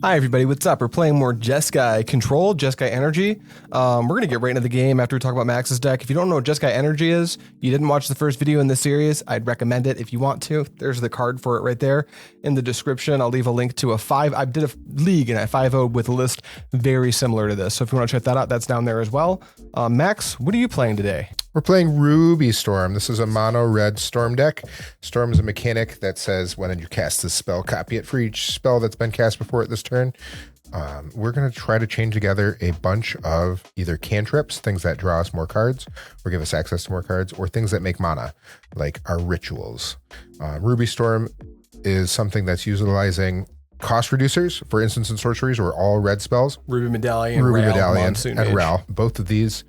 Hi everybody, what's up? We're playing more Jeskai Control, Jeskai Energy. We're going to get right into the game after we talk about Max's deck. If you don't know what Jeskai Energy is, you didn't watch the first video in this series, I'd recommend it if you want to. There's the card for it right there in the description. I'll leave a link to I did a league and I 5-0'd with a list very similar to this. So if you want to check that out, that's down there as well. Max, what are you playing today? We're playing Ruby Storm. This is a mono red Storm deck. Storm is a mechanic that says when you cast this spell, copy it for each spell that's been cast before it this turn. We're going to try to chain together a bunch of either cantrips, things that draw us more cards or give us access to more cards, or things that make mana, like our rituals. Ruby Storm is something that's utilizing cost reducers for instants and sorceries or all red spells. Ruby Medallion, and Ral. Both of these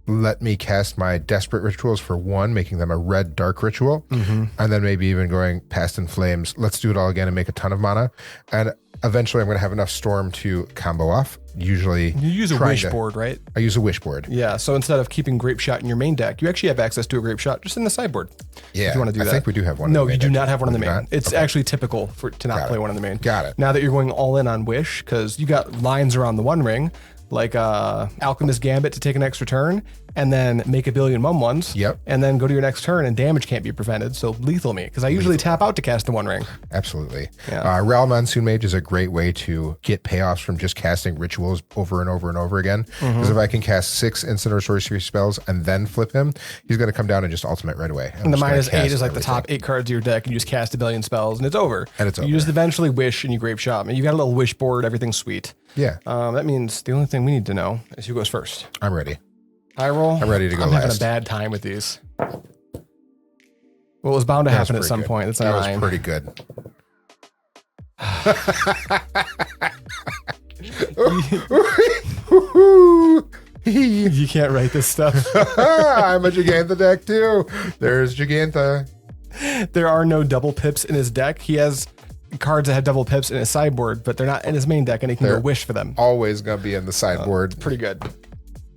let me cast my desperate rituals for one, making them a red dark ritual, and then maybe even going past in flames. Let's do it all again and make a ton of mana. And eventually I'm going to have enough storm to combo off. Usually you use a wish board, right? I use a wish board. Yeah, so instead of keeping Grape Shot in your main deck, you actually have access to a Grape Shot just in the sideboard. Yeah, if you want to do that. I think we do have one. No, in the main you do deck. not have one in the main. Not? It's okay. actually typical to not play one in the main. Got it. Now that you're going all in on Wish, because you got lines around the One Ring, like Alchemist Gambit to take an extra turn, and then make a billion 1/1s. Yep. And then go to your next turn and damage can't be prevented. So lethal me, because I usually tap out to cast the One Ring. Absolutely. Yeah. Ral Monsoon Mage is a great way to get payoffs from just casting rituals over and over and over again. Because if I can cast 6 instant or sorcery spells and then flip him, he's going to come down and just ultimate right away. And the -8 is like the top 8 cards of your deck. You just cast a billion spells and it's over. You just eventually wish and you Grape Shot. You got a little wish board, everything's sweet. Yeah. That means the only thing we need to know is who goes first. I'm ready. I roll. I'm ready to go I'm last. having a bad time with these. Well, it was bound to happen at some point. That's a 9. That was pretty good. You can't write this stuff. I'm a Gigantha deck too. There's Gigantha. There are no double pips in his deck. He has cards that have double pips in his sideboard, but they're not in his main deck, and he can go wish for them. Always gonna be in the sideboard. Pretty good.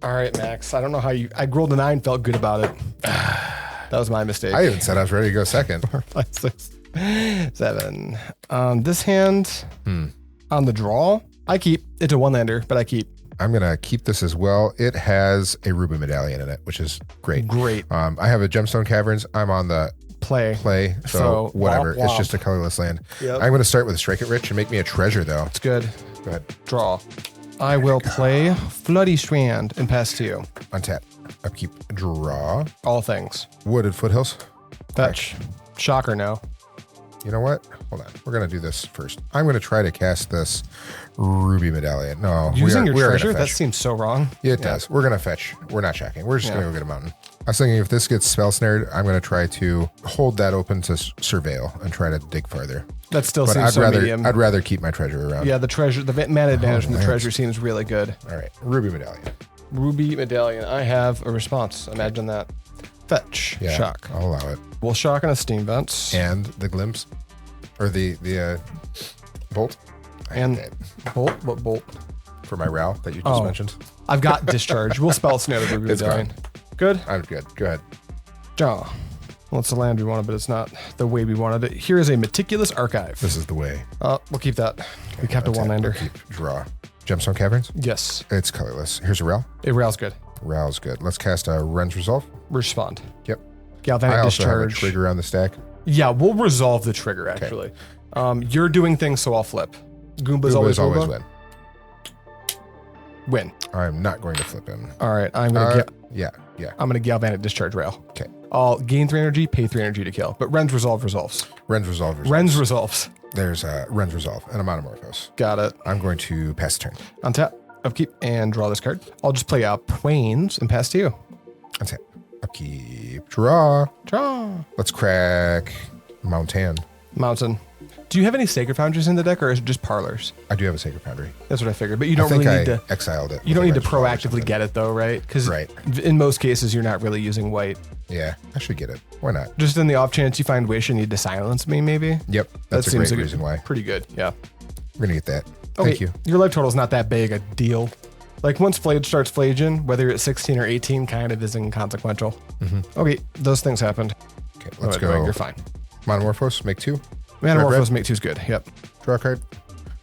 All right, Max. I don't know how I rolled a 9, felt good about it. That was my mistake. I even said I was ready to go second. 4, 5, 6, 7. This hand, on the draw, I keep. It's a 1-lander, but I keep. I'm going to keep this as well. It has a Ruby Medallion in it, which is great. Great. I have a Gemstone Caverns. I'm on the play, so whatever. Womp. It's just a colorless land. Yep. I'm going to start with Strike It Rich and make me a treasure, though. It's good. Go ahead. Draw. I will play Flooded Strand and pass to you. Untap. Upkeep. Draw. All things. Wooded Foothills. Fetch. Shocker now. You know what? Hold on. We're going to do this first. I'm going to try to cast this Ruby Medallion. No. Using your treasure? That seems so wrong. Yeah, it does. We're going to fetch. We're not checking. We're just going to go get a mountain. I was thinking if this gets spell snared, I'm going to try to hold that open to surveil and try to dig farther. That still seems so medium. I'd rather keep my treasure around. Yeah, the treasure, the mana advantage from the treasure seems really good. All right. Ruby Medallion. Ruby Medallion. I have a response. Imagine that. Fetch. Yeah, shock. I'll allow it. We'll shock on a Steam Vents. And the glimpse. Or the bolt. And bolt? What bolt? For my Ral that you just mentioned. I've got discharge. We'll spell snare the Ruby Medallion. Good? I'm good. Go ahead. Draw. Well, it's the land we wanted, but it's not the way we wanted it. Here is a Meticulous Archive. This is the way. We'll keep that. Okay, we kept a 1-lander. Draw. Gemstone Caverns? Yes. It's colorless. Here's a Ral. Rail's good. Ral's good. Let's cast a Ren's Resolve. Respond. Yep. Galvanic Discharge. I also have a trigger on the stack. Yeah, we'll resolve the trigger, actually. Okay. You're doing things, so I'll flip. Goomba's always win. Win. I'm not going to flip him. All right, I'm going to Yeah. I'm going to Galvanic Discharge Rail. Okay. I'll gain 3 energy, pay 3 energy to kill. But Ren's Resolve resolves. Ren's Resolve resolves. Ren's Resolves. There's Ren's Resolve and a Monomorphose. Got it. I'm going to pass the turn. Untap, upkeep, and draw this card. I'll just play out Plains and pass to you. Untap, upkeep, draw. Draw. Let's crack Mountain. Do you have any Sacred Foundries in the deck, or is it just Parlors? I do have a Sacred Foundry. That's what I figured, but you don't really need to. Exiled it. You don't need to proactively get it, though, right? Because in most cases, you're not really using white. Yeah, I should get it. Why not? Just in the off chance you find Wish and need to silence me, maybe? Yep, that's a great reason why. Pretty good, yeah. We're going to get that. Okay, Thank you. Your life total is not that big a deal. Like, once Phlage starts Phlaging, whether it's 16 or 18, kind of is inconsequential. Okay, those things happened. Okay, let's go. You're fine. Monomorphose, make 2. Monomorphose, make 2 is good, yep. Draw a card.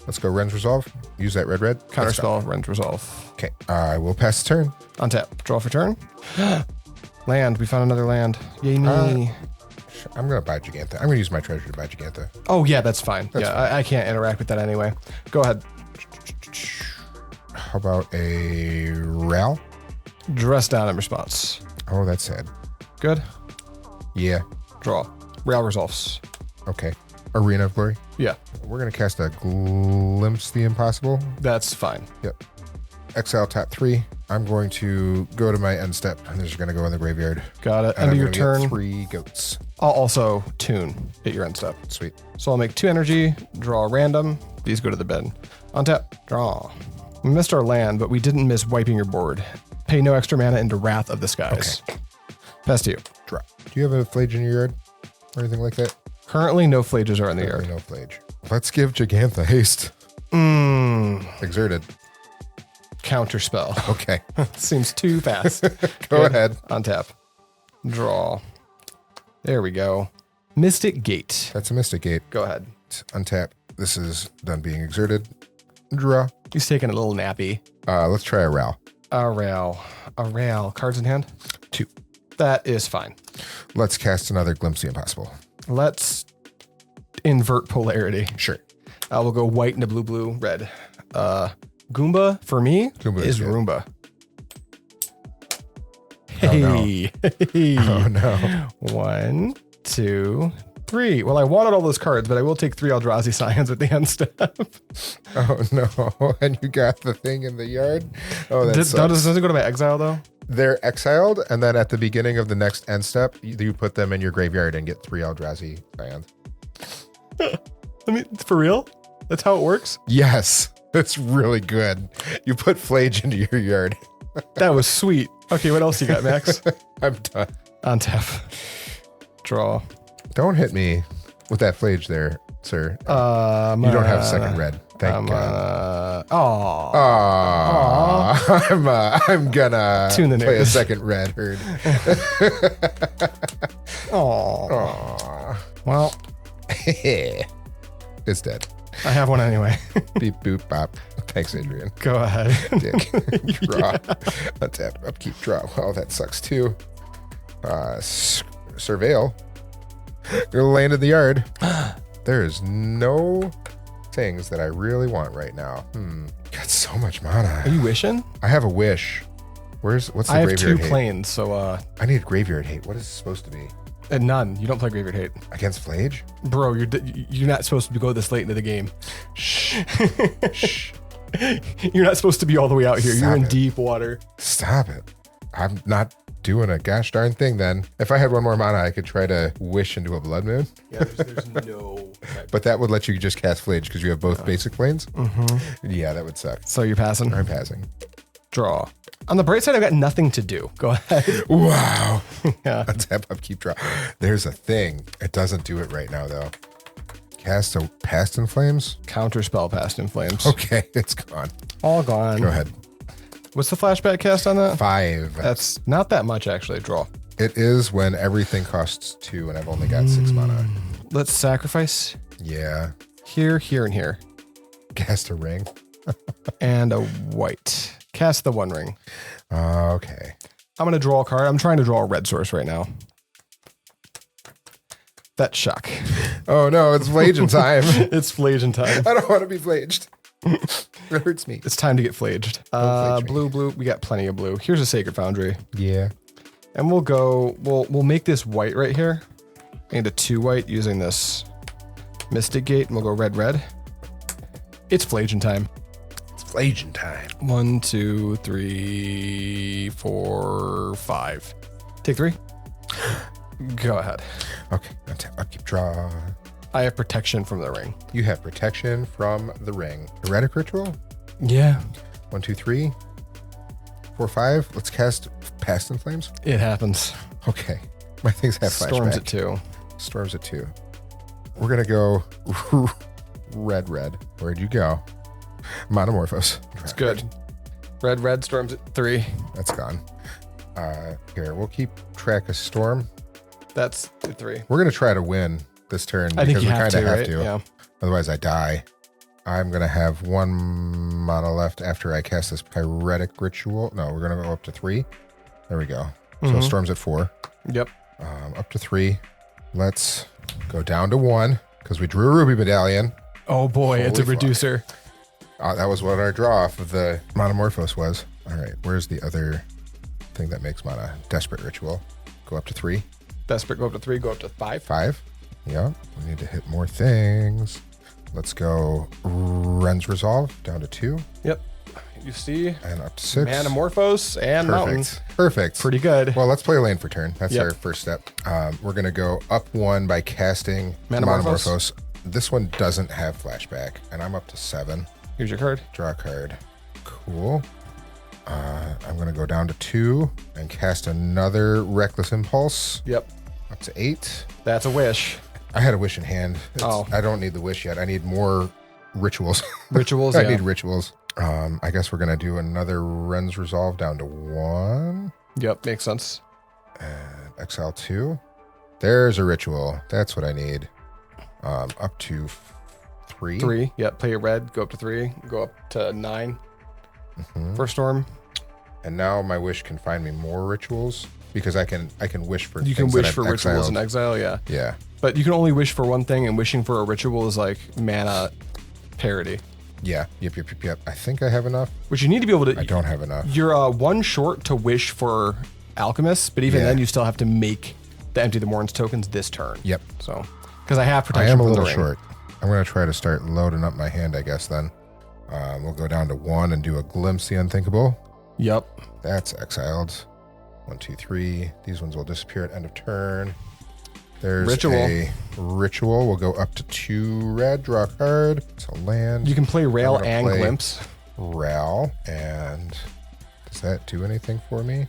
Let's go Ren's Resolve. Use that red. Counterspell, Rend Resolve. Okay, I will pass the turn. Untap. Draw for turn. Land. We found another land. Yay me. I'm going to buy Gigantha. I'm going to use my treasure to buy Gigantha. Oh, yeah, that's fine. That's fine. I can't interact with that anyway. Go ahead. How about a Ral? Dress down in response. Oh, that's sad. Good. Yeah. Draw. Rail resolves. Okay. Arena of Glory. Yeah, We're going to cast a Glimpse the Impossible. that's fine. Yep. Exile top 3. I'm going to go to my end step. I'm just going to go in the graveyard. Got it. And End of I'm your gonna get turn. 3 goats. I'll also tune at your end step. Sweet. So I'll make 2 energy, draw a random. These go to the bin. Untap, draw. We missed our land, but we didn't miss wiping your board. Pay no extra mana into Wrath of the Skies. Okay. Pass to you. Draw. Do you have a Phlage in your yard or anything like that? Currently, no Phlages are in the Currently yard. no Phlage. Let's give Gigantha haste. Exerted. Counterspell. Okay. Seems too fast. Go ahead. Untap. Draw. There we go. Mystic Gate. That's a Mystic Gate. Go ahead. Untap. This is done being exerted. Draw. He's taking a little nappy. Let's try a Ral. A rail. Cards in hand? 2. That is fine. Let's cast another Glimpse the Impossible. Let's invert polarity. Sure. We'll go white into blue, red. Goomba for me Goomba is is good. Roomba. Oh, no. Hey. Oh, no. 1, 2, 3. Well, I wanted all those cards, but I will take 3 Eldrazi Scions at the end step. Oh, no. And you got the thing in the yard? Oh, that sucks. Does it go to my exile, though? They're exiled, and then at the beginning of the next end step, you put them in your graveyard and get 3 Eldrazi Scions. I mean, for real? That's how it works? Yes. That's really good. You put Phlage into your yard. That was sweet. Okay, what else you got, Max? I'm done. Untap. Draw. Don't hit me with that Phlage there, sir. You don't have second red. Thank God. I'm gonna Tune the play a news. second red herd. Aw. Well, It's dead. I have one anyway. Beep boop bop. Thanks, Adrian. Go ahead. Dick. Draw. Untap. Upkeep. Draw. Oh, that sucks too. Surveil. You're laying in the yard. There is no things that I really want right now. Got so much Are mana. you wishing? I have a wish. What's the I have graveyard 2 hate? planes, so I need graveyard hate. What is it supposed to be? and none. You don't play Graveyard Hate. Against Phlage? Bro, you're not supposed to go this late into the game. Shh. Shh. You're not supposed to be all the way out here. Stop You're in it. deep water. Stop it. I'm not doing a gosh darn thing then. If I had 1 more mana, I could try to wish into a Blood Moon. Yeah, there's no... But that would let you just cast Phlage because you have both basic planes. Yeah, that would suck. So you're passing? I'm passing. Draw. On the bright side, I've got nothing to do. Go ahead. Wow. Yeah. Untap, upkeep, draw. There's a thing. It doesn't do it right now, though. Cast a Past in Flames? Counterspell Past in Flames. Okay, it's gone. All gone. Go ahead. What's the flashback cast on that? 5. That's not that much, actually. Draw. It is when everything costs 2 and I've only got 6 mana. Let's sacrifice Yeah. here, here, and here. Cast a ring. And a white. Cast the 1 ring. Okay. I'm going to draw a card. I'm trying to draw a red source right now. That's shock. Oh no, it's Phlage time. It's Phlage time. I don't want to be Phlaged. It hurts me. It's time to get Phlaged. flage me. Blue. We got plenty of blue. Here's a Sacred Foundry. Yeah. And we'll go, we'll make this white right here into 2 white using this Mystic Gate, and we'll go red, red. It's Phlage time. It's Phlage time. 1, 2, 3, 4, 5. Take 3. Go ahead. Okay. Untap, upkeep, draw. I have protection from the ring. You have protection from the ring. Heretic Ritual? Yeah. 1, 2, 3, 4, 5. Let's cast Past in Flames. It happens. Okay. My things have flashback. Storms at 2. Storms at 2. We're going to go red, red. Where'd you go? Monomorphos. It's good. Red, red, storms at 3. That's gone. Here, we'll keep track of Storm. That's at 3. We're going to try to win this turn I think because you we have kind of to, have right? to. Yeah. Otherwise, I die. I'm going to have 1 mana left after I cast this Pyretic Ritual. No, we're going to go up to 3. There we go. So Storm's at 4. Yep. Up to 3. Let's go down to 1 because we drew a Ruby Medallion. Oh boy, it's a reducer. That was what our draw off of the Monomorphos was. All right, where's the other thing that makes mana? Desperate Ritual. Go up to 3. Desperate, go up to 3, go up to 5. 5. Yeah, we need to hit more things. Let's go Ren's Resolve down to 2. Yep. You see? And up to 6. Manamorphose and Mountains. Perfect. Pretty good. Well, let's play a lane for turn. That's our first step. We're going to go up 1 by casting Monomorphose. This one doesn't have flashback, and I'm up to 7. Here's your card. Draw a card. Cool. I'm going to go down to 2 and cast another Reckless Impulse. Yep. Up to 8. That's a wish. I had a wish in hand. I don't need the wish yet. I need more rituals. Rituals, I need rituals. I guess we're going to do another Ren's Resolve down to 1. Yep, makes sense. And exile 2. There's a ritual. That's what I need. Up to 3. 3. Yep, play your red. Go up to 3. Go up to 9. For Storm. And now my wish can find me more rituals because I can wish for. You can wish for rituals in exile. Yeah. Yeah. But you can only wish for one thing, and wishing for a ritual is like mana parity. Yeah. Yep. I think I have enough. Which you need to be able to. I don't have enough. You're 1 short to wish for Alchemist, but even then you still have to make the Empty the Warrens tokens this turn. Yep. So, because I have protection. I am a from the little ring. short. I'm going to try to start loading up my hand, I guess, then. We'll go down to 1 and do a Glimpse the Unthinkable. Yep. That's exiled. 1, 2, 3. These ones will disappear at end of turn. There's a ritual. We'll go up to 2 red, draw a card. It's a land. You can play Rail and Glimpse. Rail, and does that do anything for me?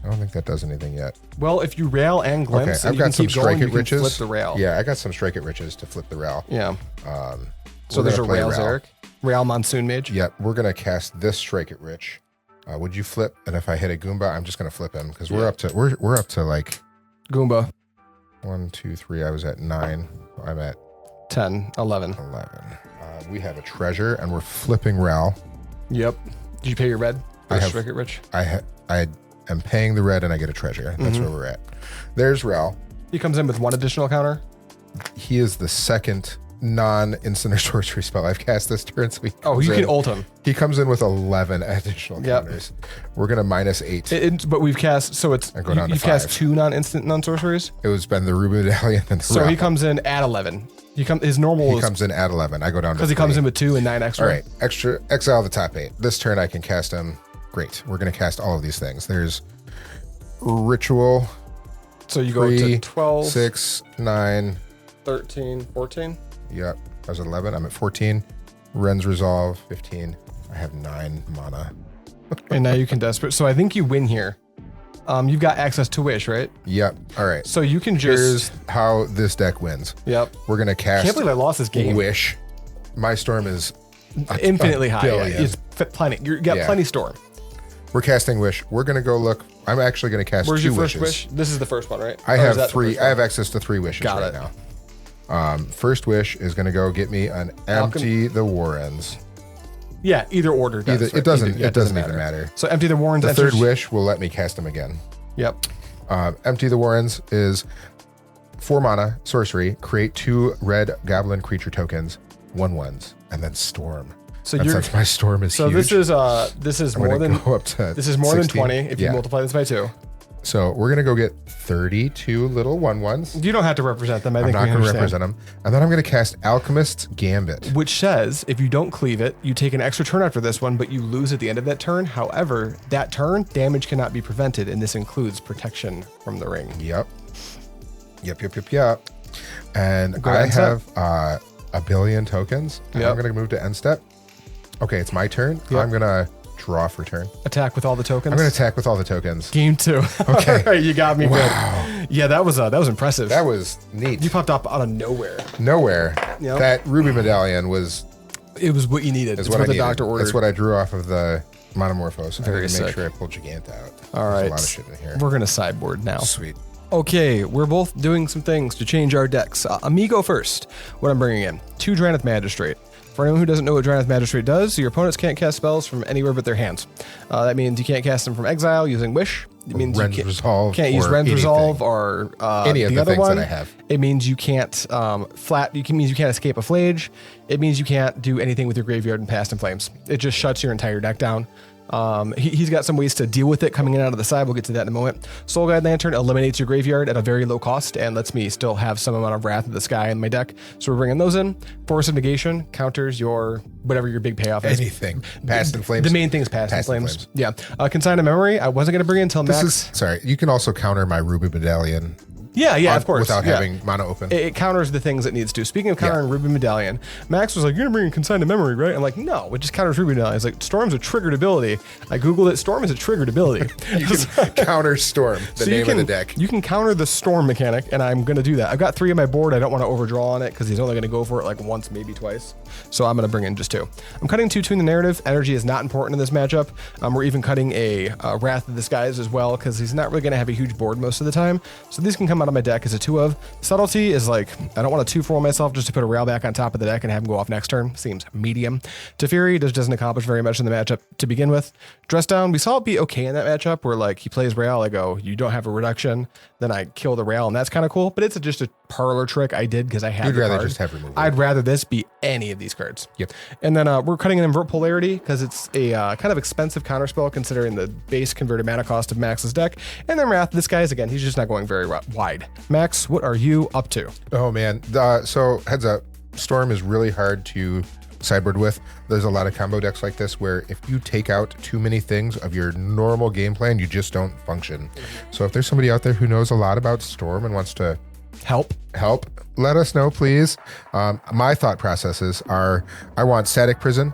I don't think that does anything yet. Well, if you Rail and Glimpse, okay, I've got some Strike at Riches. Flip the Rail. Yeah, I got some Strike at Riches to flip the Rail. Yeah. So there's a Rail, Zarek. Rail Monsoon Mage. Yep, we're gonna cast this Strike at Rich. Would you flip? And if I hit a Goomba, I'm just gonna flip him because we're up to like Goomba. 1, 2, 3. I was at 9. I'm at 10, 11. 11. We have a treasure and we're flipping Rail. Yep. Did you pay your red? Strike it rich. I am paying the red and I get a treasure. That's where we're at. There's Rail. He comes in with 1 additional counter. He is the second non-instant or sorcery spell I've cast this turn. So you can ult him. He comes in with 11 additional counters. We're gonna -8. But we've cast, so it's you've cast 2 non-instant non-sorceries. It was been the Ruby Medallion and the So Rail. he comes in at 11. His normal he comes in at 11. I go down to because he comes in with 2 and 9 extra. All right, extra exile the top 8. This turn I can cast him. Great. We're gonna cast all of these things. There's ritual. So you go to 12, 6, 9, 13, 14. Yep. I was at 11. I'm at 14. Ren's Resolve, 15. I have 9 mana. And now you can Desperate. So I think you win here. You've got access to Wish, right? Yep. All right. So you can just... Here's how this deck wins. Yep. We're going to cast... Can't believe I lost this game. Wish. My Storm is... infinitely high. Yeah. It's plenty. You got plenty Storm. We're casting Wish. We're going to go look... I'm actually going to cast 2 wishes. Where's your first wish? This is the first one, right? I have 3. I have access to 3 wishes got right now. First wish is going to go get me an Empty the Warrens. Yeah, either order. It doesn't even matter. So Empty the Warrens. The third wish will let me cast him again. Yep. Empty the Warrens is 4 mana, sorcery, create 2 red goblin creature tokens, 1/1s, and then Storm. So since my Storm is huge. So this is more than go up to this is more 16. than 20 if you multiply this by 2. So we're gonna go get 32 little 1/1s. You don't have to represent them. I'm not gonna represent them. And then I'm gonna cast Alchemist's Gambit, which says if you don't cleave it, you take an extra turn after this one, but you lose at the end of that turn. However, that turn damage cannot be prevented, and this includes protection from the ring. Yep. And I have a billion tokens. And I'm gonna move to end step. Okay, it's my turn. Yep. I'm gonna draw for turn. Attack with all the tokens. I'm gonna attack with all the tokens. Game 2. Okay. All right, you got me. Wow. Good. Yeah, that was impressive. That was neat. You popped up out of nowhere. Yep. That Ruby Medallion was. It was what you needed. It's what the needed. doctor ordered. That's what I drew off of the Monomorphose. Very I need to make sick. sure I pull Gigant out. All right. There's a lot of shit in here. We're gonna sideboard now. Sweet. Okay, we're both doing some things to change our decks. Amigo first. What I'm bringing in: 2 Drannith Magistrate, For anyone who doesn't know what Drannith Magistrate does, your opponents can't cast spells from anywhere but their hands. That means you can't cast them from exile using Wish. It means Rend you Resolve can't use Rend Resolve or any of the other things one. that I have. It means you can't means you can't escape a Phlage. It means you can't do anything with your graveyard and Past in Flames. It just shuts your entire deck down. He's got some ways to deal with it coming in out of the side. We'll get to that in a moment. Soul Guide Lantern eliminates your graveyard at a very low cost and lets me still have some amount of Wrath of the Sky in my deck. So we're bringing those in. Force of Negation counters your whatever your big payoff is. Anything. Past in Flames. The main thing is Past in Flames. Yeah. Consign to Memory. I wasn't going to bring it until Max. Sorry, you can also counter my Ruby Medallion. Yeah, of course. Without having mono open. It counters the things it needs to. Speaking of countering Ruby Medallion, Max was like, you're going to bring Consign to Memory, right? I'm like, no, it just counters Ruby Medallion. It's like, Storm's a triggered ability. I Googled it. Storm is a triggered ability. You can counter Storm, the name of the deck. You can counter the Storm mechanic, and I'm going to do that. I've got 3 on my board. I don't want to overdraw on it because he's only going to go for it like once, maybe twice. So I'm going to bring in just 2. I'm cutting 2 Tune the Narrative. Energy is not important in this matchup. We're even cutting a Wrath of the Skies as well because he's not really going to have a huge board most of the time. So these can come out of my deck as a 2 of. Subtlety is like, I don't want to 2-4 myself just to put a rail back on top of the deck and have him go off next turn. Seems medium. Teferi just doesn't accomplish very much in the matchup to begin with. Dress Down, we saw it be okay in that matchup where like he plays rail, I go, you don't have a reduction, then I kill the rail, and that's kind of cool, but it's just a parlor trick I did because I had You'd the rather card. just have removal. I'd rather this be any of these cards. Yep. And then we're cutting an Invert Polarity because it's a kind of expensive counterspell considering the base converted mana cost of Max's deck. And then Wrath, this guy's again, he's just not going very wide. Max, what are you up to? Oh man, so heads up, Storm is really hard to sideboard with. There's a lot of combo decks like this where if you take out too many things of your normal game plan, you just don't function. So if there's somebody out there who knows a lot about Storm and wants to help, let us know, please. My thought processes are, I want Static Prison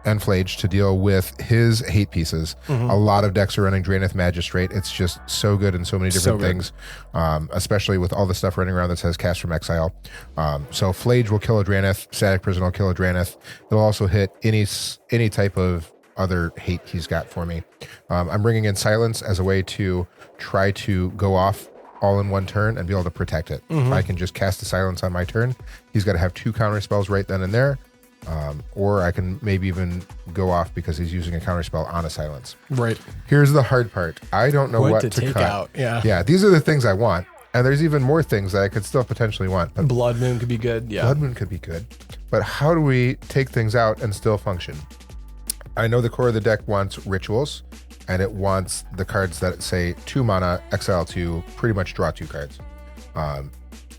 and Phlage to deal with his hate pieces. A lot of decks are running Drannith Magistrate. It's just so good in so many different things, especially with all the stuff running around that says cast from exile. So Phlage will kill a Drannith, Static Prison will kill a Drannith. It'll also hit any type of other hate he's got for me. I'm bringing in Silence as a way to try to go off all in one turn and be able to protect it. If I can just cast the Silence on my turn, he's got to have 2 counter spells right then and there. Or I can maybe even go off because he's using a counterspell on a Silence. Right. Here's the hard part. I don't know what to take cut. out. Yeah, these are the things I want. And there's even more things that I could still potentially want. But Blood Moon could be good. Yeah. Blood Moon could be good. But how do we take things out and still function? I know the core of the deck wants Rituals, and it wants the cards that say 2 mana, exile 2, pretty much draw 2 cards.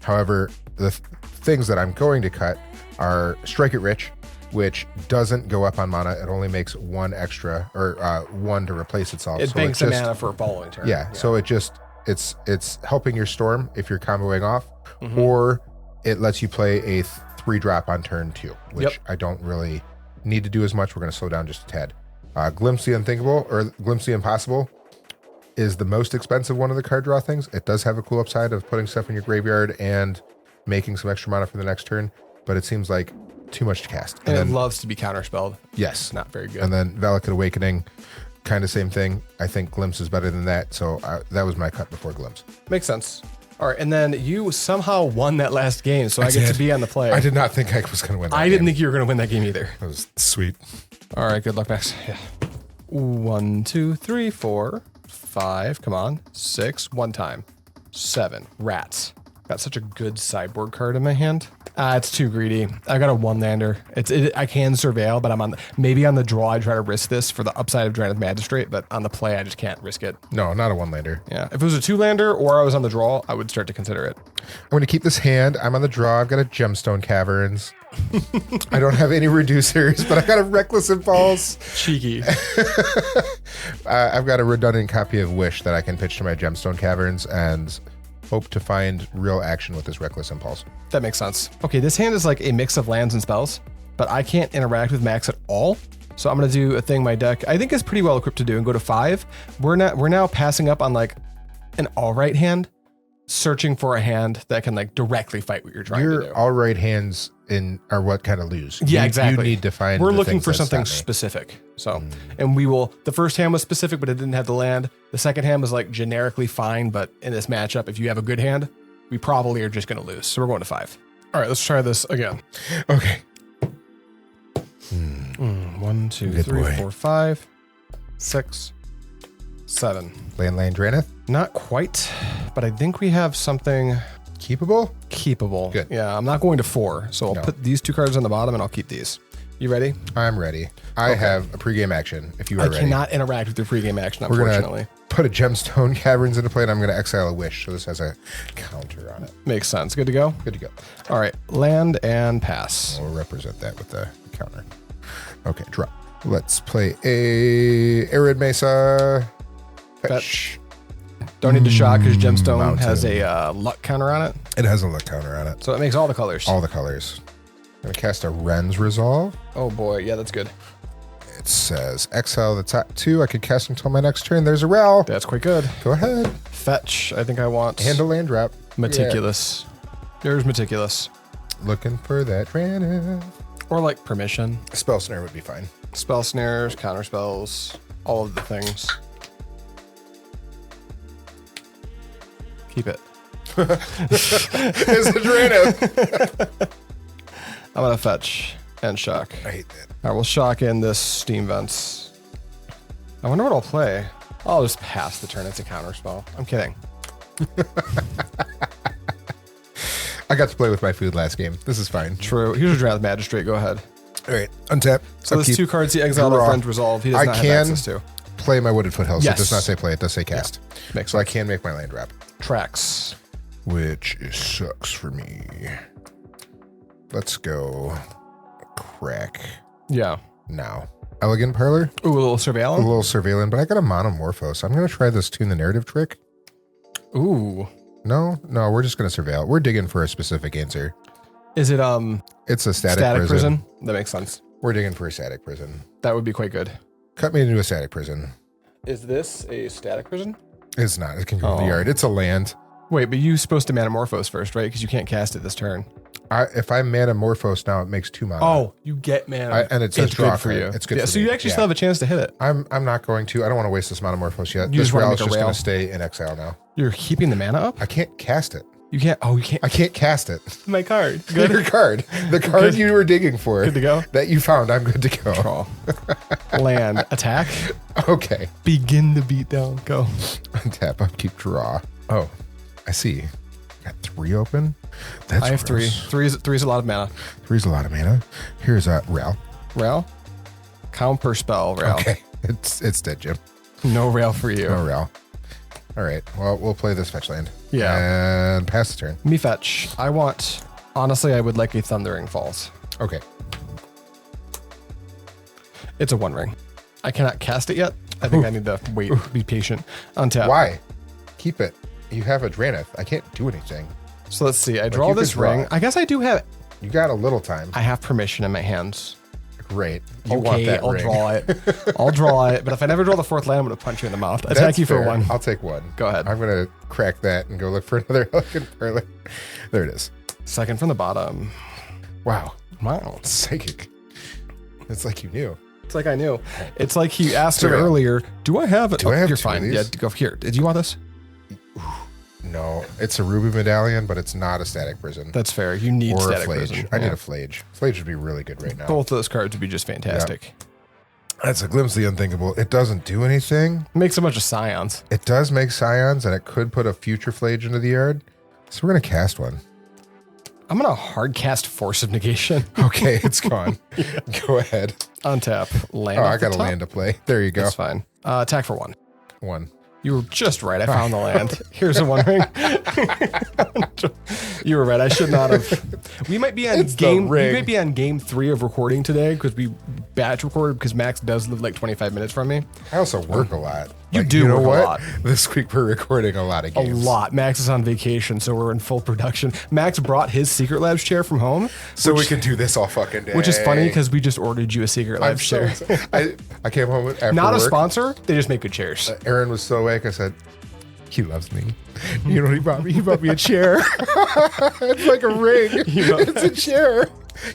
However, the things that I'm going to cut are Strike It Rich, which doesn't go up on mana. It only makes 1 extra, or 1 to replace itself. It banks a mana for a following turn. Yeah, so it's helping your Storm if you're comboing off, or it lets you play a 3-drop on turn 2, which I don't really need to do as much. We're going to slow down just a tad. Glimpse the Unthinkable, or Glimpse the Impossible, is the most expensive one of the card draw things. It does have a cool upside of putting stuff in your graveyard and making some extra mana for the next turn, but it seems like too much to cast. And then, it loves to be counterspelled. Yes. Not very good. And then Valakut Awakening, kind of same thing. I think Glimpse is better than that, so that was my cut before Glimpse. Makes sense. All right, and then you somehow won that last game, so I get to be on the play. I did not think I was going to win that I didn't think you were going to win that game either. That was sweet. All right, good luck, Max. Yeah. 1, 2, 3, 4, 5. Come on. 6. 1 time. 7. Rats. Got such a good sideboard card in my hand. It's too greedy. I got a 1-lander. I can surveil, but I'm maybe on the draw. I try to risk this for the upside of Drannith Magistrate, but on the play, I just can't risk it. No, not a 1-lander. Yeah, if it was a 2-lander or I was on the draw, I would start to consider it. I'm going to keep this hand. I'm on the draw. I've got a Gemstone Caverns. I don't have any reducers, but I've got a Reckless Impulse. Cheeky. I've got a redundant copy of Wish that I can pitch to my Gemstone Caverns and hope to find real action with this Reckless Impulse. That makes sense. Okay, this hand is like a mix of lands and spells, but I can't interact with Max at all. So I'm going to do a thing my deck I think is pretty well equipped to do and go to 5. We're now passing up on like an all right hand, searching for a hand that can like directly fight what you're trying to do. Your all right hands are what kind of lose. Yeah, exactly. You need to find. We're looking for something specific. So, and we will. The first hand was specific, but it didn't have the land. The second hand was like generically fine, but in this matchup, if you have a good hand, we probably are just going to lose. So we're going to 5. All right, let's try this again. Okay. 1, 2, Good 3, boy. 4, 5, 6, 7. Land Drannith. Not quite, but I think we have something Keepable? keepable. Good. Yeah, I'm not going to 4, so I'll No. put these 2 cards on the bottom and I'll keep these. You ready? I'm ready. I have a pregame action if you are I ready. cannot interact with your pregame action, We're unfortunately. going to put a Gemstone Caverns into play, and I'm going to exile a Wish, so this has a counter on it. Makes sense. Good to go? Good to go. All right, land and pass. We'll represent that with the counter. Okay, draw. Let's play a Arid Mesa. Fetch. Don't need to shock because Gemstone Mountain. has a luck counter on it, It has a luck counter on it. so it makes all the colors. All the colors. I'm going to cast a Ren's Resolve. Oh boy, yeah, that's good. It says exile the top 2. I can cast until my next turn. There's a Rel. That's quite good. Go ahead. Fetch. I think I want And a land drop. Meticulous. There's Meticulous. Yeah. Looking for that Drannith. Or like permission. Spell Snare would be fine. Spell snares, counter spells, all of the things. Keep it. It's a Drannith. I'm gonna fetch and shock. I hate that. All right, we'll shock in this Steam Vents. I wonder what I'll play. I'll just pass the turn. It's a counter spell. I'm kidding. I got to play with my food last game. This is fine. True. Here's a Drannith Magistrate. Go ahead. All right, untap. So there's 2 cards he exiled Draw. or Friend Resolve. He does not have access to. Play my Wooded Foothills. Yes. It does not say play. It does say cast. Makes So I can make my land drop, Tracks. which sucks for me. Let's go crack Yeah. now. Elegant Parlor. Ooh, a little A Surveillance. little Surveillance, but I got a Monomorphose. I'm going to try this Tune the Narrative trick. Ooh. No, we're just going to Surveil. We're digging for a specific answer. Is it It's a static prison? That makes sense. We're digging for a static prison. That would be quite good. Cut me into a static prison. Is this a static prison? It's not. It can go to the Oh. yard. It's a land. Wait, but you're supposed to Manamorphose first, right? Because you can't cast it this turn. If I Manamorphose now, it makes 2 mana. Oh, you get mana. And it says it's draw good for card. you. It's good Yeah, for so me. you actually Yeah. still have a chance to hit it. I'm not going to. I don't want to waste this Monomorphose yet. You This just wanna Rail make is a just going Rail? to stay in exile now. You're keeping the mana up? I can't cast it. You can't. Oh, you can't. I can't cast it. My card. Good. Your card. The card Good. you were digging for. Good to go. That you found. I'm good to go. Draw. Land. Attack. Okay. Begin the beatdown. Go. Untap, upkeep, draw. Oh, I see. Got 3 open. That's I have gross. 3. Three's a lot of mana. 3's a lot of mana. Here's a Rail. Rail. Counterspell. Rail. Okay. It's dead, Jim. No rail for you. No Rail. All right. Well, we'll play this fetch land. Yeah. And pass the turn. Me fetch. Honestly, I would like a Thundering Falls. Okay. It's a 1 ring. I cannot cast it yet. I think I need to wait, be patient. Untap. Why? Keep it. You have a Drannith. I can't do anything. So let's see. I draw you could this draw ring. it. I guess I do have. You got a little time. I have permission in my hands. Great. You want Okay, that I'll ring. draw it. I'll draw it. But if I never draw the 4th land, I'm going to punch you in the mouth. Attack That's you for fair. 1. I'll take 1. Go ahead. I'm going to crack that and go look for another Elegant Parlor. There it is. Second from the bottom. Wow. Wow. Psychic. It's like you knew. It's like I knew. It's like he asked her Surreal. earlier, do I have it? Do I have You're 2 fine. of Yeah, these? go here. Did you want this? No. It's a Ruby Medallion, but it's not a static prison. That's fair. You need or a static Phlage. prison. I need Yeah. a Phlage. Phlage would be really good right now. Both of those cards would be just fantastic. That's a glimpse of the unthinkable. It doesn't do anything. Makes a bunch of scions. It does make Scions, and it could put a future Phlage into the yard. So we're going to cast one. I'm going to hard cast Force of Negation. Okay, it's gone. Go ahead. Untap. Land. Oh, off I the got a top. land to play. There you go. That's fine. Attack for 1. 1. You were just right. I found the land. Here's a 1 ring. You were right. I should not have. We might be on It's the game. We ring. might be on game 3 of recording today because we batch recorded because Max does live like 25 minutes from me. I also work a lot. You do work a lot. This week we're recording a lot of A games. lot. Max is on vacation, so we're in full production. Max brought his Secret Labs chair from home, So we can do this all fucking day. which is funny because we just ordered you a Secret I'm Labs so chair. excited. I came home after Not a work. sponsor. They just make good chairs. Aaron was still awake. I said, he loves me. You know what he brought me? He brought me a chair. It's like a ring. It's a chair.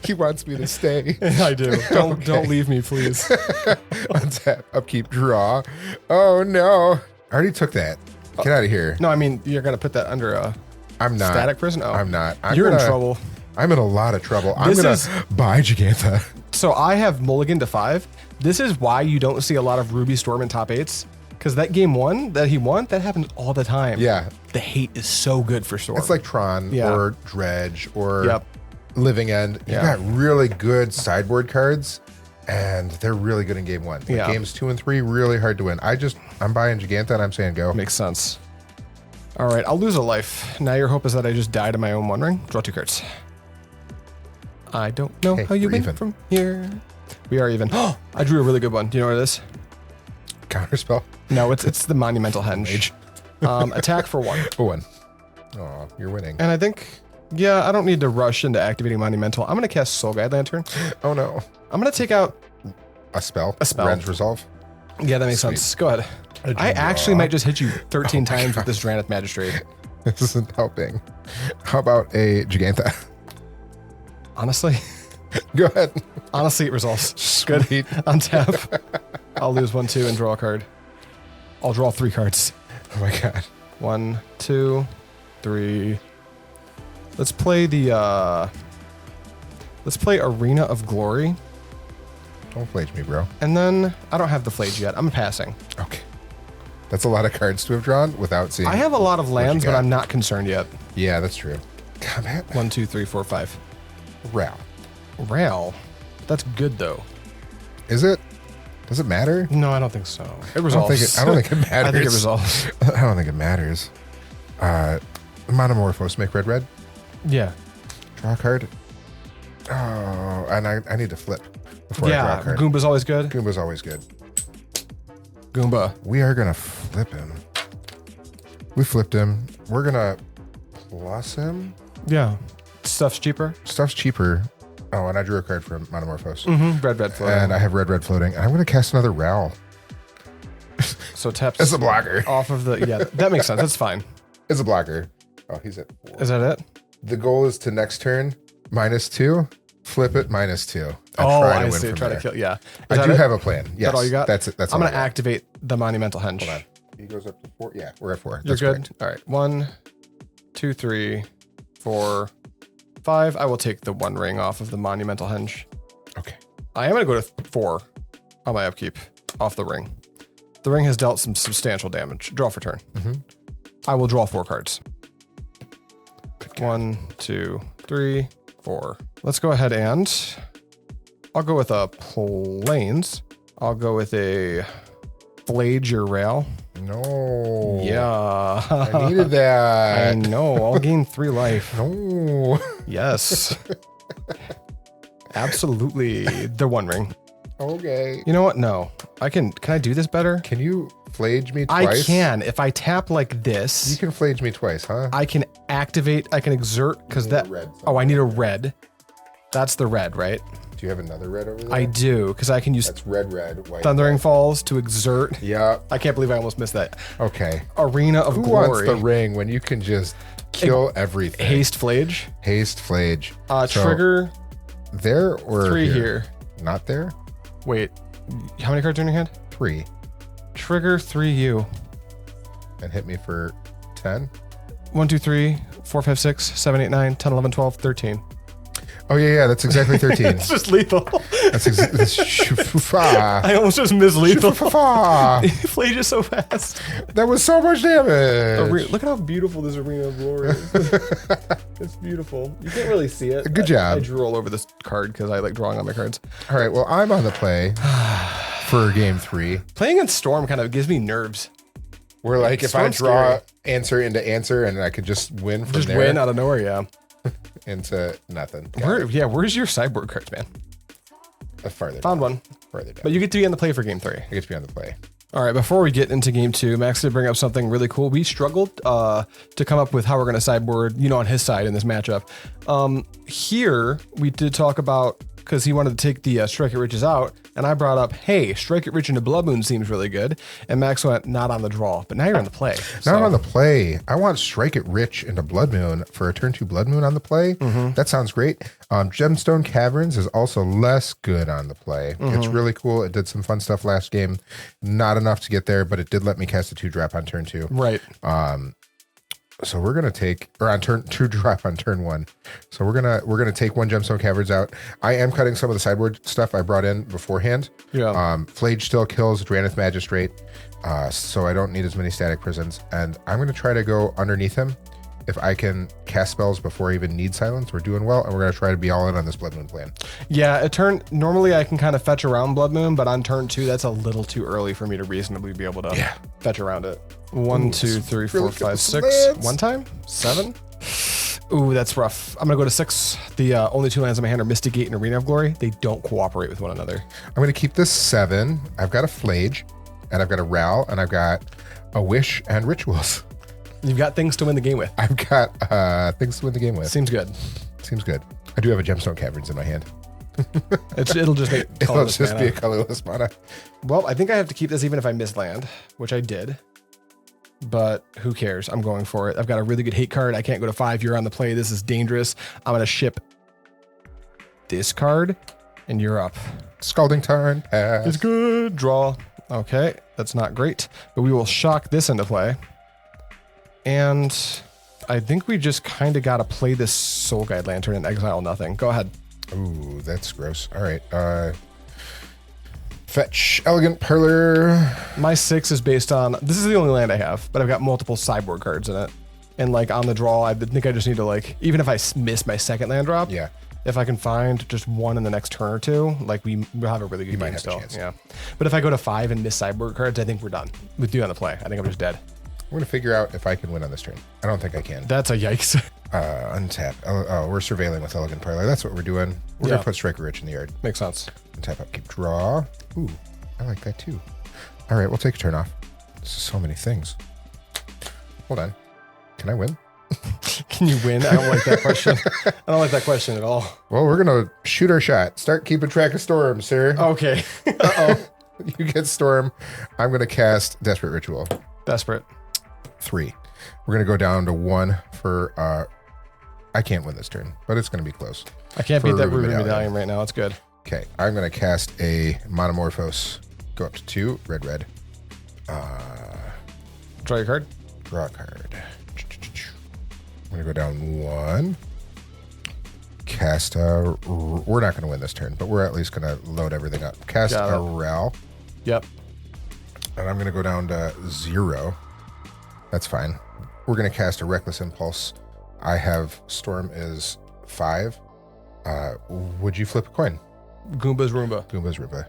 He wants me to stay. I do. Don't leave me, please. Untap, upkeep, draw. Oh no. I already took that. Get out of here. No, I mean you're gonna put that under a I'm not. static prison. Oh, I'm not. You're in trouble. I'm in a lot of trouble. I'm This going is- to buy Gigantha. So I have mulligan to 5. This is why you don't see a lot of Ruby Storm in top 8s. Because that game 1 that he won, that happens all the time. Yeah. The hate is so good for Storm. It's like Tron or Dredge or Living End. You Yeah. got really good sideboard cards, and they're really good in game 1. Like games 2 and 3, really hard to win. I'm buying Giganta, and I'm saying go. Makes sense. All right, I'll lose a life. Now your hope is that I just die to my own One Ring. Draw 2 cards. I don't know how you win from here. We are even. Oh, I drew a really good one. Do you know what it is? Counterspell. No, it's the Monumental Henge. Attack for 1. For 1. Oh, you're winning. And I think, yeah, I don't need to rush into activating Monumental. I'm going to cast Soul Guide Lantern. Oh, no. I'm going to take out a spell. Rend Resolve. Yeah, that makes sense. Go ahead. I actually might just hit you 13 times with this Drannith Magistrate. This isn't helping. How about a Giganta? Honestly. Go ahead. Honestly, it resolves. Sweet. Good. Untap. I'll lose 1, 2, and draw a card. I'll draw 3 cards. Oh my god. 1, 2, 3. Let's play the let's play Arena of Glory. Don't Phlage me, bro. And then I don't have the Phlage yet. I'm passing. Okay. That's a lot of cards to have drawn without seeing. I have a lot of lands, but I'm not concerned yet. Yeah, that's true. Combat. 1, 2, 3, 4, 5. Ral. That's good though. Is it? Does it matter? No, I don't think so. It resolves. I don't think it matters. I think it resolves. I don't think it matters. Monomorphose, make red. Yeah. Draw a card. Oh, and I need to flip before I draw a card. Goomba's always good. Goomba's always good. Goomba. We are gonna flip him. We flipped him. We're gonna plus him. Yeah. Stuff's cheaper. Stuff's cheaper. Oh, and I drew a card from Monomorphose. Red floating. And I have red floating. And I'm gonna cast another Ral. So taps. It's a blocker. Off of the that makes sense. That's fine. It's a blocker. Oh, he's at 4. Is that it? The goal is to next turn -2, flip it -2. I see. Try to kill. Yeah. I do have a plan. Yes. That all you got? That's it. That's I'm all gonna activate the Monumental Henge. Hold on. He goes up to 4. Yeah, we're at 4. You're That's good. correct. All right. 1, 2, 3, 4, 5. I will take the 1 ring off of the Monumental Henge. Okay. I am gonna go to 4 on my upkeep off the ring. The ring has dealt some substantial damage. Draw for turn. I will draw 4 cards. 1, 2, 3, 4. Let's go ahead and I'll go with a Plains. I'll go with a Phlage your Rail. No. Yeah. I needed that. I know. I'll gain 3 life. No. Yes. Absolutely. The 1 ring. Okay. You know what? No. Can I do this better? Can you Phlage me twice? I can. If I tap like this. You can Phlage me twice, huh? I can activate, I can exert, because that. Oh, I need a red. That's the red, right? Do you have another red over there? I do, because I can use That's red, white. Thundering Falls to exert. Yeah. I can't believe I almost missed that. Okay. Arena of Who Glory. wants the ring when you can just kill everything? Haste Phlage. Haste Phlage. Trigger. There or 3 here. Not there? Wait. How many cards are in your hand? 3. Trigger 3U. And hit me for 10. 1, 2, 3, 4, 5, 6, 7, 8, 9, 10, 11, 12, 13. Oh, yeah. That's exactly 13. It's just lethal. That's I almost just missed lethal. That Phlage is so fast. was so much damage. Look at how beautiful this Arena of Glory is. It's beautiful. You can't really see it. Good job. I drew all over this card because I like drawing on my cards. All right. Well, I'm on the play for game 3. Playing in Storm kind of gives me nerves. Where like if Storm's I draw scary. answer into answer and I could just win from Just there win out of nowhere, yeah. into nothing. Where's your sideboard cards, man? Farther Found down. one. Farther down. But you get to be on the play for game 3. I get to be on the play. All right, before we get into game 2, Max did bring up something really cool. We struggled to come up with how we're going to sideboard, on his side in this matchup. Here, we did talk about, because he wanted to take the Strike It Riches out, and I brought up, hey, Strike It Rich into Blood Moon seems really good. And Max went, not on the draw, but now you're on the play. Not on the play. I want Strike It Rich into Blood Moon for a turn 2 Blood Moon on the play. That sounds great. Gemstone Caverns is also less good on the play. It's really cool. It did some fun stuff last game. Not enough to get there, but it did let me cast a 2-drop on turn 2. Right. So we're gonna take, or on turn 2 drop on turn 1. So we're gonna take 1 Gemstone Caverns out. I am cutting some of the sideboard stuff I brought in beforehand. Yeah. Phlage still kills Drannith Magistrate, so I don't need as many static prisons. And I'm gonna try to go underneath him. If I can cast spells before I even need silence, we're doing well, and we're gonna try to be all in on this Blood Moon plan. Yeah, normally I can kind of fetch around Blood Moon, but on turn 2, that's a little too early for me to reasonably be able to fetch around it. 1, 2, 3, 4, 5, 6. One time? 7? Ooh, that's rough. I'm gonna go to 6. The only 2 lands in my hand are Mystic Gate and Arena of Glory. They don't cooperate with one another. I'm gonna keep this 7. I've got a Phlage, and I've got a Ral, and I've got a Wish and Rituals. You've got things to win the game with. I've got things to win the game with. Seems good. Seems good. I do have a Gemstone Caverns in my hand. It'll just make It'll just be a colorless mana. Well, I think I have to keep this even if I miss land, which I did. But who cares? I'm going for it. I've got a really good hate card. I can't go to 5. You're on the play. This is dangerous. I'm going to ship this card, and you're up. Scalding Tarn, pass. It's good. Draw. Okay, that's not great. But we will shock this into play. And I think we just kind of got to play this Soul Guide Lantern and exile nothing. Go ahead. Ooh, that's gross. All right. Fetch Elegant Parlor. My 6 is based on, this is the only land I have, but I've got multiple sideboard cards in it. And like on the draw, I think I just need to like, even if I miss my second land drop, if I can find just 1 in the next turn or 2, like we'll have a really good game still. Yeah. But if I go to 5 and miss sideboard cards, I think we're done with you on the play. I think I'm just dead. I'm going to figure out if I can win on this turn. I don't think I can. That's a yikes. Untap. Oh, we're surveilling with Elegant Parlor. That's what we're doing. We're going to put Striker Rich in the yard. Makes sense. Untap up, keep draw. Ooh, I like that too. All right, we'll take a turn off. This is so many things. Hold on. Can I win? Can you win? I don't like that question. I don't like that question at all. Well, we're going to shoot our shot. Start keeping track of storms, sir. Okay. Uh-oh. You get storm. I'm going to cast Desperate Ritual. Desperate. 3. We're going to go down to 1 for, I can't win this turn, but it's going to be close. I can't beat that Ruby Medallion right now. It's good. Okay, I'm going to cast a Monomorphose. Go up to 2, red. Draw your card. Draw a card. I'm going to go down 1. Cast a, we're not going to win this turn, but we're at least going to load everything up. Cast a Ral. Yep. And I'm going to go down to 0. That's fine. We're going to cast a Reckless Impulse. I have Storm is 5. Would you flip a coin? Goomba's Roomba. Goomba's Roomba.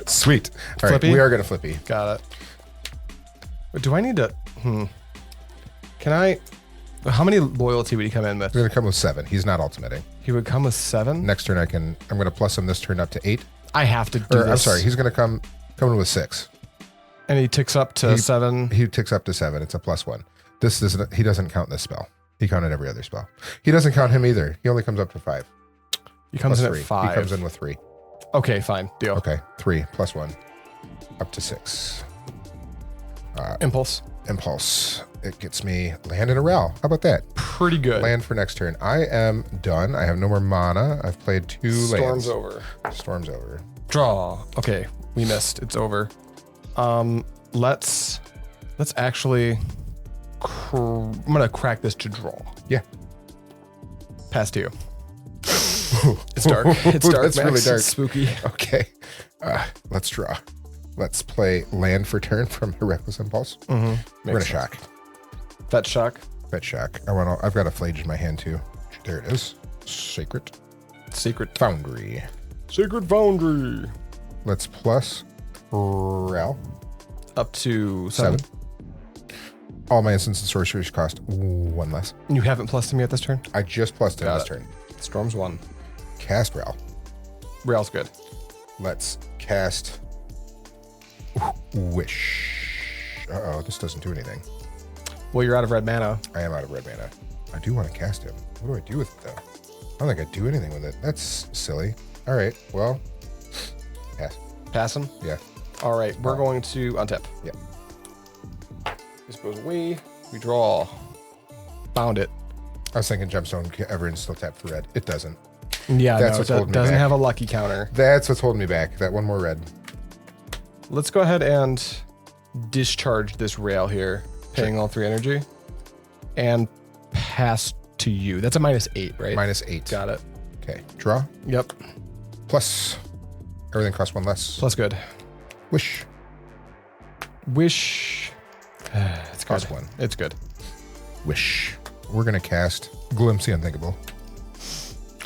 Sweet. All right, we are going to flippy. Got it. Do I need to... Can I... How many loyalty would he come in with? He's going to come with 7. He's not ultimating. He would come with 7? Next turn I'm going to plus him this turn up to 8. I have to do this. I'm sorry, he's going to come in with 6. And he ticks up to 7? He ticks up to 7. It's a +1. He doesn't count this spell. He counted every other spell. He doesn't count him either. He only comes up to 5. He comes in at 5. He comes in with 3. Okay, fine. Deal. Okay, 3 +1. Up to 6. Impulse. It gets me land in a Ral. How about that? Pretty good. Land for next turn. I am done. I have no more mana. I've played 2 lands. Storm's over. Storm's over. Draw. Okay, we missed. It's over. Let's actually... I'm going to crack this to draw. Yeah. Pass to you. It's dark. It's dark, That's Max. really dark. It's spooky. Okay. Let's draw. Let's play land for turn from a Reckless Impulse. We're going to shock. Fetch shock. Fetch shock. I've got a Phlage in my hand too. There it is. Sacred Foundry. Sacred Foundry. Let's plus Ral. Up to 7. All my instants and sorceries cost 1 less. You haven't plussed him yet this turn? I just plussed him this turn. Storm's 1. Cast Ral. Ral's good. Let's cast Wish. Uh-oh, this doesn't do anything. Well, you're out of red mana. I am out of red mana. I do want to cast him. What do I do with it, though? I don't think I do anything with it. That's silly. All right, well, pass. Pass him? Yeah. All right, we're going to untap. Yeah. This goes away. We draw. Found it. I was thinking Gemstone Caverns still tap for red. It doesn't. Yeah, That's no, what's it holding me doesn't back. have a lucky counter. That's what's holding me back. That one more red. Let's go ahead and discharge this rail here, paying all 3 energy, and pass to you. That's a -8, right? -8. Got it. Okay. Draw. Yep. Plus. Everything costs 1 less. Plus good. Wish. Wish. It's good. Cost 1. It's good. Wish. We're going to cast Glimpse the Unthinkable.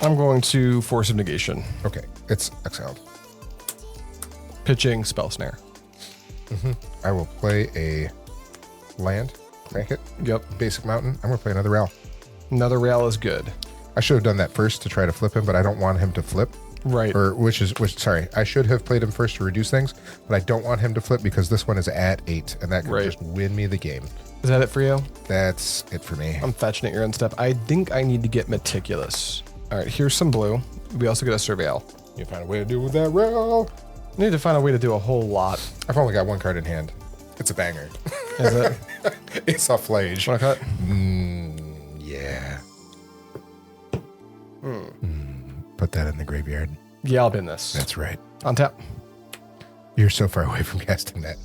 I'm going to Force of Negation. Okay. It's exiled. Pitching Spell Snare. I will play a land. Crank it. Yep. Basic mountain. I'm going to play another rail. Another rail is good. I should have done that first to try to flip him, but I don't want him to flip. Right. Or sorry, I should have played him first to reduce things, but I don't want him to flip because this one is at 8, and that could just win me the game. Is that it for you? That's it for me. I'm fetching at your end step. I think I need to get Meticulous. All right, here's some blue. We also get a Surveil. You find a way to do with that rail. I need to find a way to do a whole lot. I've only got 1 card in hand. It's a banger. Is it? It's a Phlage. Want to cut? Yeah. Put that in the graveyard. Yeah, I'll bin this. That's right. On tap. You're so far away from casting that.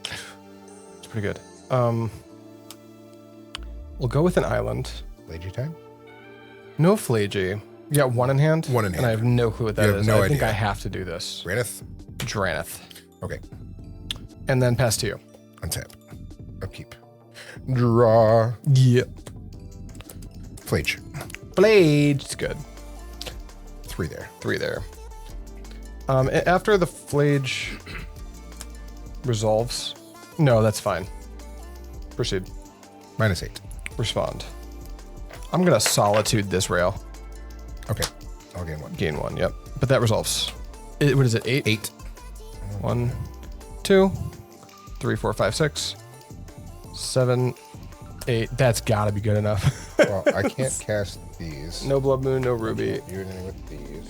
It's pretty good. We'll go with an island. Phlage time? No Phlage. You got 1 in hand? 1 in hand. And I have no clue what that You have is. no I think idea. I have to do this. Drannith. Okay. And then pass to you. Untap. Upkeep. Draw. Yep. Phlage. Phlage. It's good. 3 there. 3 there. After the Phlage resolves. No, that's fine. Proceed. -8. Respond. I'm going to Solitude this rail. Okay. I'll gain 1. Gain 1, yep. But that resolves. What is it, 8? 8. 1, 2, 3, 4, 5, 6, 7, 8. That's got to be good enough. Well, I can't cast these. No Blood Moon, no Ruby. You're dealing with these.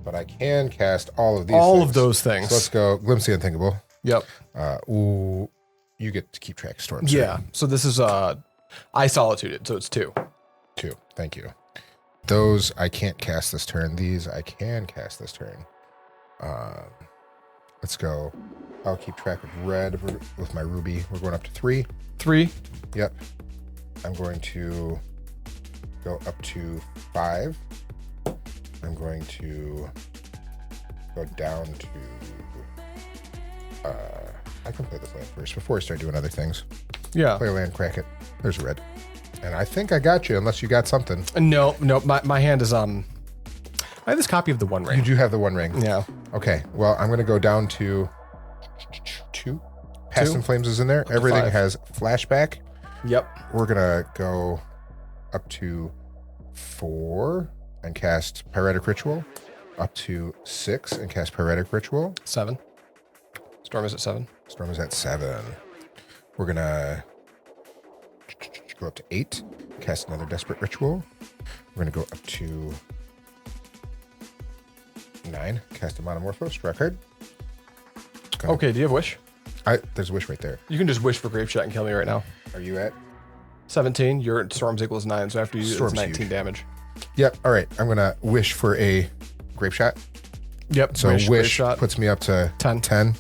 But I can cast all of these All things. of those things. So let's go. Glimpse the Unthinkable. Yep. Ooh, you get to keep track of storms. Yeah. Right? So this is I Solituded, so it's 2. 2. Thank you. Those I can't cast this turn. These I can cast this turn. Let's go. I'll keep track of red with my ruby. We're going up to 3. 3. Yep. I'm going to go up to 5. I'm going to go down to. I can play this land first before I start doing other things. Yeah. Play a land, crack it. There's red. And I think I got you, unless you got something. No. My hand is I have this copy of the One You Ring. do have the 1 ring. Yeah. Okay. Well, I'm going to go down to 2. Past 2? and Flames is in there. Everything 5. has flashback. Yep. We're going to go up to 4 and cast Pyretic Ritual. Up to 6 and cast Pyretic Ritual. 7. Storm is at 7. Storm is at 7. We're going to go up to 8. Cast another Desperate Ritual. We're going to go up to 9. Cast a Monomorphose. Draw a card. Okay, do you have Wish? There's a wish right there. You can just Wish for Grape Shot and kill me right now. Are you at? 17. Your Storms equals 9, so after you, Storm's it's 19 huge. damage. Yep. All right. I'm going to wish for a Grape Shot. Yep. So Grape wish Shot. puts me up to 10. 10.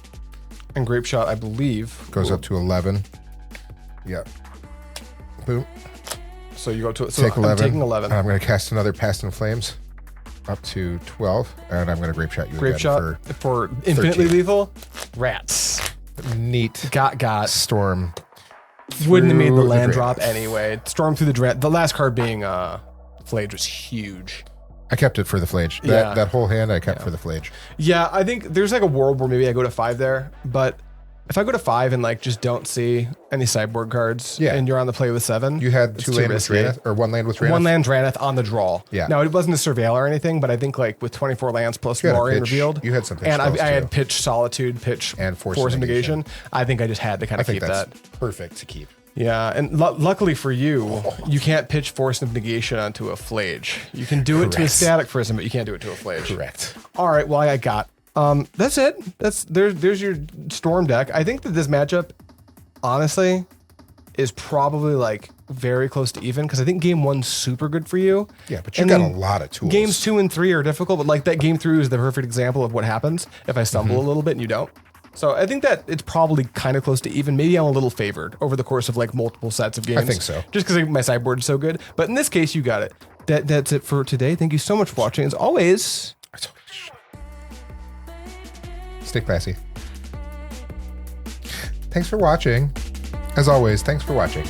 And Grape Shot, I believe, Goes up to 11. Yep. Boom. So you go to so Take 11. I'm taking 11. And I'm going to cast another Past and Flames up to 12. And I'm going to Grape Shot you Grape again Shot for infinitely 13. lethal. Rats. Neat. Got. Storm. Wouldn't have made the through land Drannith. drop anyway. Storm through the Drannith. The last card being Phlage was huge. I kept it for the Phlage. Yeah. That whole hand I kept for the Phlage. Yeah, I think there's like a world where maybe I go to 5 there, but if I go to 5 and like just don't see any sideboard cards, Yeah. and you're on the play with 7, You had it's 2 too land with risky. Drannith, or 1 land with Drannith? 1 land Drannith on the draw. Yeah. Now it wasn't a Surveil or anything, but I think like with 24 lands plus You had a Lórien pitch. Revealed, You had some pitch and I spells, had too. pitch Solitude, pitch And Force of of Negation. Negation. I think I just had to kind I of think keep that's that. perfect to keep. Yeah, and luckily for you, you can't pitch Force of Negation onto a Phlage. You can do it to a Correct. Static Prism, but you can't do it to a Phlage. Correct. All right, well I got. That's it. There's your Storm deck. I think that this matchup, honestly, is probably like very close to even, because I think game 1's super good for you. Yeah, but you got a lot of tools. Games 2 and 3 are difficult, but like that game 3 is the perfect example of what happens if I stumble a little bit and you don't. So I think that it's probably kind of close to even. Maybe I'm a little favored over the course of like multiple sets of games. I think so. Just because my sideboard is so good. But in this case, you got it. That's it for today. Thank you so much for watching. As always, stay classy. Thanks for watching. As always, thanks for watching.